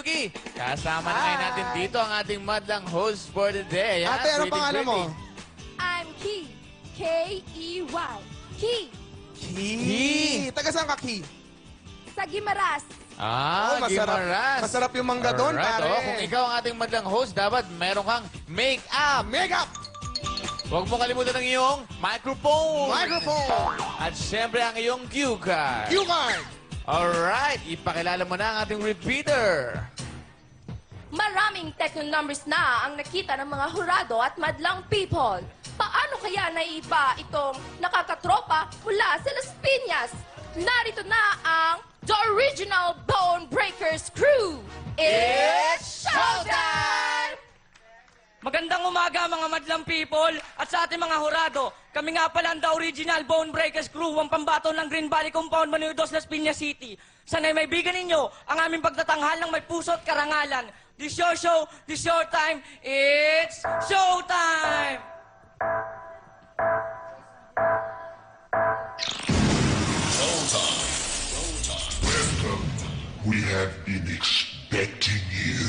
Yugi. Kasama na ngayon natin dito ang ating madlang host for the day. Ate, ano pangalan mo? I'm Key. K-E-Y. Key. Ki. Taga saan ka, Ki? Sa Gimaras. Gimaras. Masarap yung mangga doon, Alright, pare. kung ikaw ang ating madlang host, dapat meron kang make-up. Makeup! Huwag mo kalimutan ang iyong microphone. Microphone! At syempre ang iyong cue card. Cue card! Alright, ipakilala mo na ang ating repeater. Maraming techno numbers na ang nakita ng mga hurado at madlang people. Paano kaya naiba itong nakakatropa mula sa Las Piñas? Narito na ang The Original Bone Breakers Crew. It's showtime! Magandang umaga mga madlang people at sa ating mga hurado. Kami nga pala ang The Original Bone Breakers Crew, ang pambato ng Green Valley Compound, Manudos, Las Piñas City. Sana'y may bigan ninyo ang aming pagtatanghal ng may puso at karangalan. This your show, this your time, it's showtime! We have been expecting you.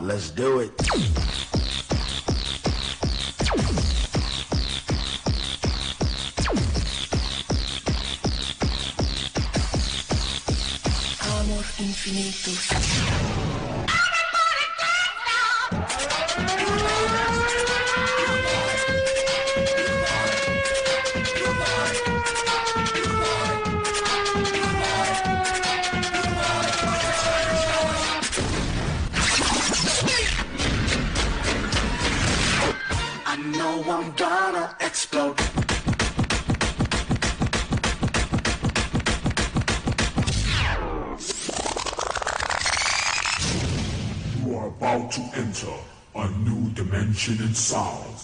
Let's do it. Amor infinito. I know I'm gonna explode. You are about to enter a new dimension in sound.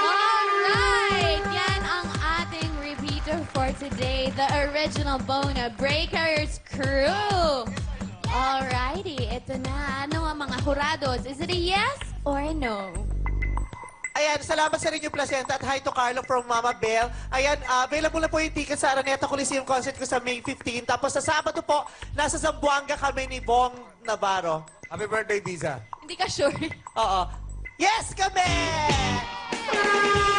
Alright! Yan ang ating repeater for today, the Original Bone Breakers Crew. Alrighty, ito na. Ano ang mga hurados? Is it a yes or a no? Ayan, salamat sa Rinyo Placenta at hi to Carlo from Mama Bell. Ayan, available na po yung ticket sa Araneta Coliseum concert ko sa May 15. Tapos sa Sabado po, nasa Zamboanga kami ni Bong Navarro. Happy birthday, Biza. Hindi ka sure. Oo. Yes, kami!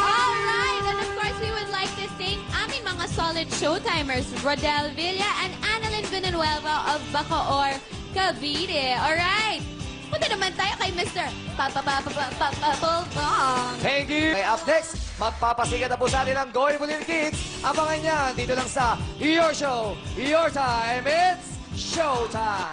Alright, and of course, we would like to thank aming mga solid showtimers, Rodel Villa and Annalyn Villanueva of Bacoor, Cavite. Alright, punta naman tayo kay Mr. Papapapapapapapong. Thank you! Kaya up next, magpapasikat na po sa atin ang Going Bulin Kids. Abangan niyan dito lang sa Your Show, Your Time, it's Showtime!